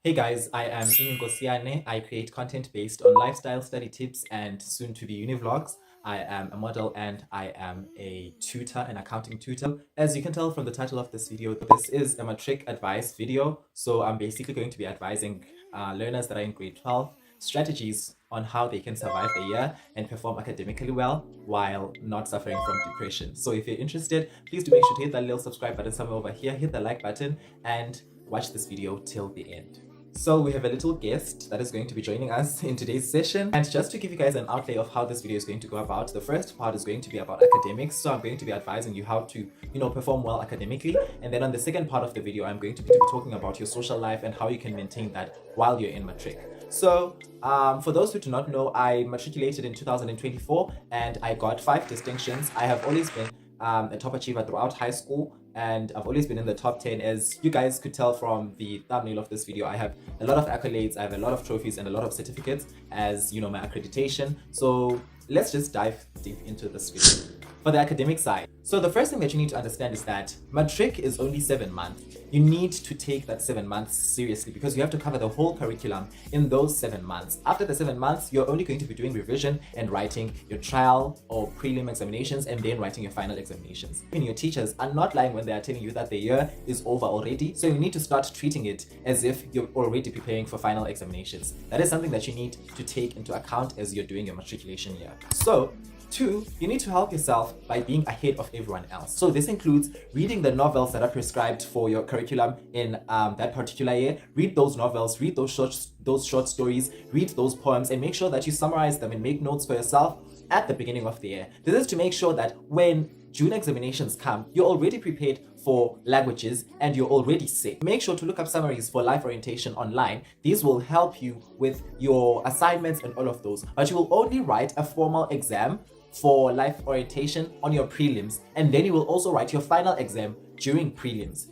Hey guys, I am Imi Nkosiyane. I create content based on lifestyle, study tips, and soon to be uni vlogs. I am a model and I am a tutor, an accounting tutor. As you can tell from the title of this video, this is a matric advice video. So I'm basically going to be advising learners that are in grade 12 strategies on how they can survive the year and perform academically well while not suffering from depression. So if you're interested, please do make sure to hit that little subscribe button somewhere over here, hit the like button, and watch this video till the end. So we have a little guest that is going to be joining us in today's session. And just to give you guys an outlay of how this video is going to go about, the first part is going to be about academics. So I'm going to be advising you how to, perform well academically. And then on the second part of the video, I'm going to be talking about your social life and how you can maintain that while you're in Matric. So for those who do not know, I matriculated in 2024 and I got 5 distinctions. I have always been a top achiever throughout high school, and I've always been in the top 10. As you guys could tell from the thumbnail of this video, I have a lot of accolades, I have a lot of trophies and a lot of certificates as my accreditation. So let's just dive deep into this video. For the academic side, so the first thing that you need to understand is that Matric is only 7 months. You need to take that 7 months seriously because you have to cover the whole curriculum in those 7 months. After the 7 months, you're only going to be doing revision and writing your trial or prelim examinations and then writing your final examinations. And your teachers are not lying when they are telling you that the year is over already. So you need to start treating it as if you're already preparing for final examinations. That is something that you need to take into account as you're doing your matriculation year. So 2, you need to help yourself by being ahead of everyone else. So this includes reading the novels that are prescribed for your curriculum in that particular year. Read those novels, read those short stories, read those poems, and make sure that you summarize them and make notes for yourself at the beginning of the year. This is to make sure that when June examinations come, you're already prepared for languages and you're already set. Make sure to look up summaries for life orientation online. These will help you with your assignments and all of those, but you will only write a formal exam for life orientation on your prelims, and then you will also write your final exam during prelims.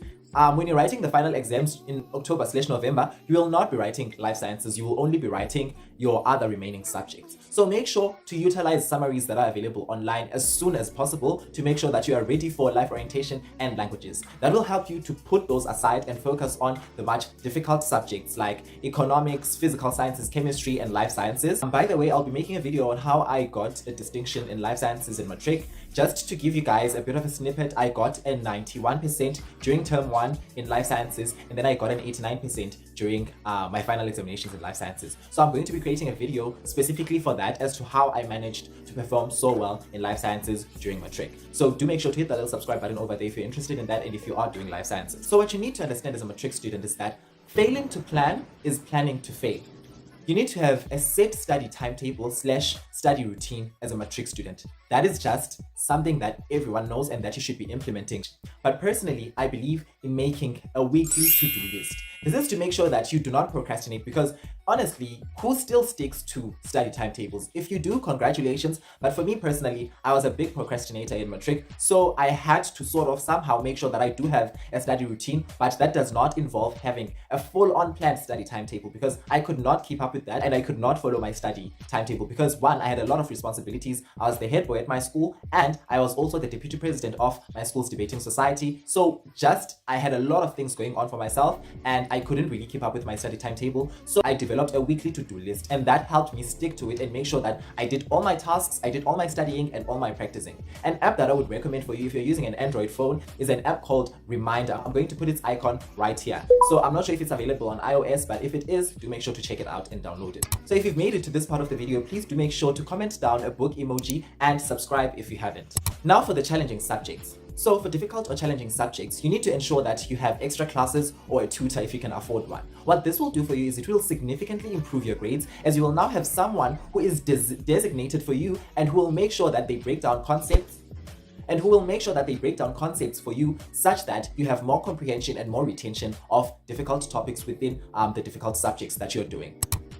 When you're writing the final exams in October/November, you will not be writing life sciences, you will only be writing your other remaining subjects. So make sure to utilize summaries that are available online as soon as possible to make sure that you are ready for life orientation and languages. That will help you to put those aside and focus on the much difficult subjects like economics, physical sciences, chemistry, and life sciences. And by the way, I'll be making a video on how I got a distinction in life sciences in Matric. Just to give you guys a bit of a snippet, I got a 91% during term 1 in life sciences, and then I got an 89% during my final examinations in life sciences. So I'm going to be creating a video specifically for that as to how I managed to perform so well in life sciences during Matric. So do make sure to hit that little subscribe button over there if you're interested in that and if you are doing life sciences. So what you need to understand as a Matric student is that failing to plan is planning to fail. You need to have a set study timetable / study routine as a Matric student. That is just something that everyone knows and that you should be implementing. But personally, I believe in making a weekly to-do list. This is to make sure that you do not procrastinate, because honestly, who still sticks to study timetables? If you do, congratulations. But for me personally, I was a big procrastinator in Matric, so I had to sort of somehow make sure that I do have a study routine, but that does not involve having a full-on planned study timetable, because I could not keep up with that and I could not follow my study timetable because 1, I had a lot of responsibilities. I was the head boy at my school and I was also the deputy president of my school's debating society. So I had a lot of things going on for myself and I couldn't really keep up with my study timetable. So I developed a weekly to-do list, and that helped me stick to it and make sure that I did all my tasks, I did all my studying and all my practicing. An app that I would recommend for you if you're using an Android phone is an app called Reminder. I'm going to put its icon right here. So I'm not sure if it's available on iOS, but if it is, do make sure to check it out and download it. So if you've made it to this part of the video, please do make sure to comment down a book emoji and subscribe if you haven't. Now for the challenging subjects. So for difficult or challenging subjects, you need to ensure that you have extra classes or a tutor if you can afford one. What this will do for you is it will significantly improve your grades, as you will now have someone who is designated for you and who will make sure that they break down concepts for you such that you have more comprehension and more retention of difficult topics within the difficult subjects that you're doing.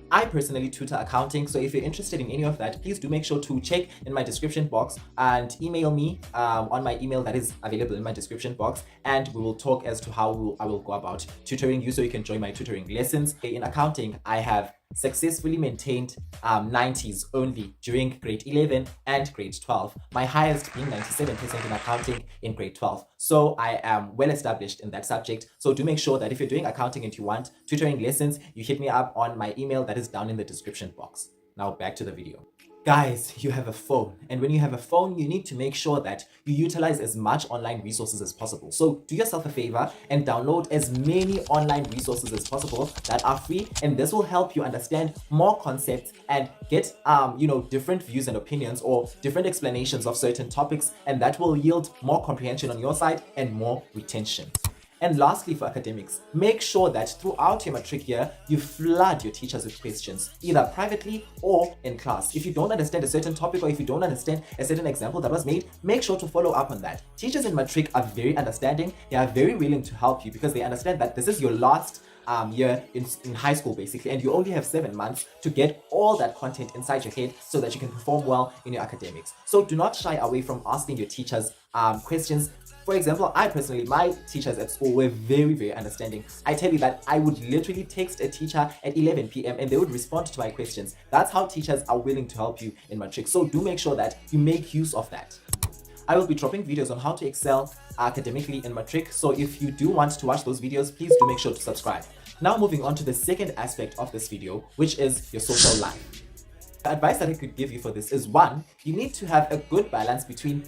I personally tutor accounting, so if you're interested in any of that, please do make sure to check in my description box and email me on my email that is available in my description box, and we will talk as to how I will go about tutoring you so you can join my tutoring lessons. In accounting, I have successfully maintained 90s only during grade 11 and grade 12. My highest being 97% in accounting in grade 12. So I am well established in that subject. So do make sure that if you're doing accounting and you want tutoring lessons, you hit me up on my email that is down in the description box. Now back to the video. Guys, you have a phone, and when you have a phone, you need to make sure that you utilize as much online resources as possible. So do yourself a favor and download as many online resources as possible that are free, and this will help you understand more concepts and get different views and opinions or different explanations of certain topics, and that will yield more comprehension on your side and more retention. And lastly, for academics, make sure that throughout your matric year, you flood your teachers with questions, either privately or in class. If you don't understand a certain topic or if you don't understand a certain example that was made, make sure to follow up on that. Teachers in matric are very understanding. They are very willing to help you because they understand that this is your last year in high school basically, and you only have 7 months to get all that content inside your head so that you can perform well in your academics. So do not shy away from asking your teachers questions. For example, I personally, my teachers at school were very, very understanding. I tell you that I would literally text a teacher at 11 p.m. and they would respond to my questions. That's how teachers are willing to help you in matric. So do make sure that you make use of that. I will be dropping videos on how to excel academically in matric. So if you do want to watch those videos, please do make sure to subscribe. Now moving on to the second aspect of this video, which is your social life. The advice that I could give you for this is, one, you need to have a good balance between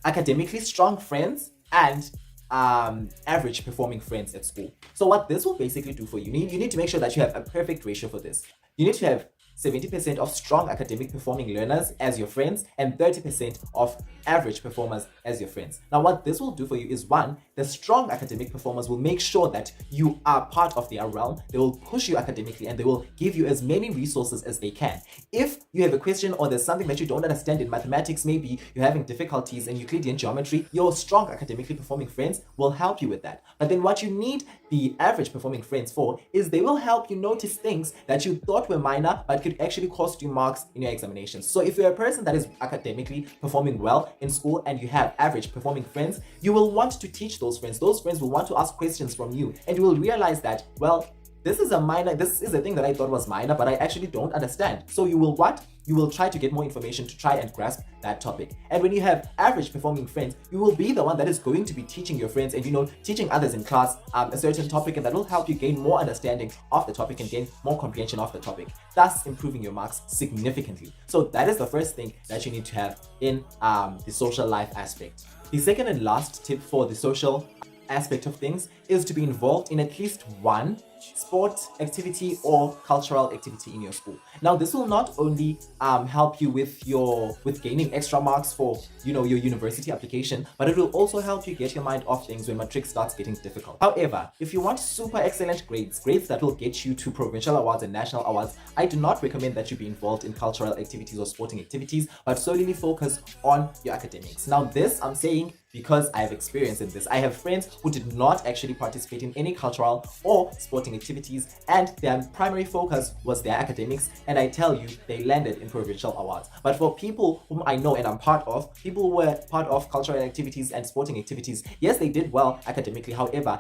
academically strong friends and average performing friends at school. So what this will basically do for you, you need to make sure that you have a perfect ratio for this. You need to have 70% of strong academic performing learners as your friends and 30% of average performers as your friends. Now what this will do for you is, one, the strong academic performers will make sure that you are part of their realm. They will push you academically and they will give you as many resources as they can. If you have a question or there's something that you don't understand in mathematics, maybe you're having difficulties in Euclidean geometry, your strong academically performing friends will help you with that. But then what you need the average performing friends for is they will help you notice things that you thought were minor but could actually cost you marks in your examinations. So if you're a person that is academically performing well in school and you have average performing friends, you will want to teach those friends. Those friends will want to ask questions from you, and you will realize that, well, this is a thing that I thought was minor, but I actually don't understand. So you will what? You will try to get more information to try and grasp that topic. And when you have average performing friends, you will be the one that is going to be teaching your friends and teaching others in class a certain topic, and that will help you gain more understanding of the topic and gain more comprehension of the topic, thus improving your marks significantly. So that is the first thing that you need to have in the social life aspect. The second and last tip for the social aspect of things is to be involved in at least one sport activity or cultural activity in your school. Now this will not only help you with gaining extra marks for your university application, but it will also help you get your mind off things when matric starts getting difficult. However, if you want super excellent grades that will get you to provincial awards and national awards, I do not recommend that you be involved in cultural activities or sporting activities, but solely focus on your academics. Now this I'm saying because I have experience in this. I have friends who did not actually participate in any cultural or sporting activities, and their primary focus was their academics, and I tell you, they landed in provincial awards. But for people whom I know and I'm part of, people who were part of cultural activities and sporting activities, yes, they did well academically. However,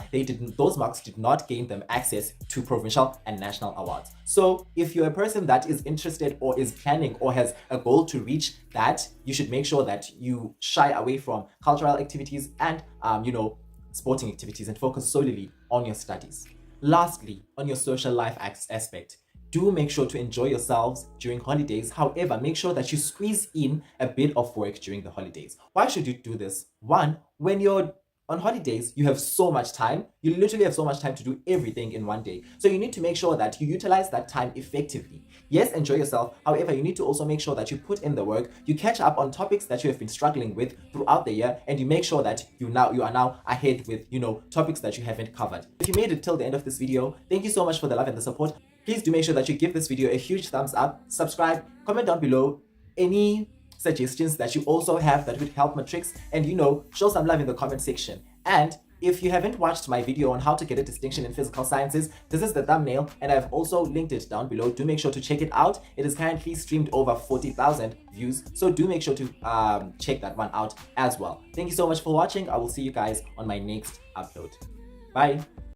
those marks did not gain them access to provincial and national awards. So if you're a person that is interested or is planning or has a goal to reach that, you should make sure that you shy away from cultural activities and sporting activities and focus solely on your studies. Lastly, on your social life aspect, do make sure to enjoy yourselves during holidays. However, make sure that you squeeze in a bit of work during the holidays. Why should you do this? One, when you're on holidays, you have so much time. You literally have so much time to do everything in one day. So you need to make sure that you utilize that time effectively. Yes, enjoy yourself. However, you need to also make sure that you put in the work, you catch up on topics that you have been struggling with throughout the year, and you make sure that you are now ahead with topics that you haven't covered. If you made it till the end of this video, thank you so much for the love and the support. Please do make sure that you give this video a huge thumbs up, subscribe, comment down below any suggestions that you also have that would help matrics, and show some love in the comment section. And if you haven't watched my video on how to get a distinction in physical sciences, this is the thumbnail, and I've also linked it down below. Do make sure to check it out. It is currently streamed over 40,000 views, so do make sure to check that one out as well. Thank you so much for watching. I will see you guys on my next upload. Bye.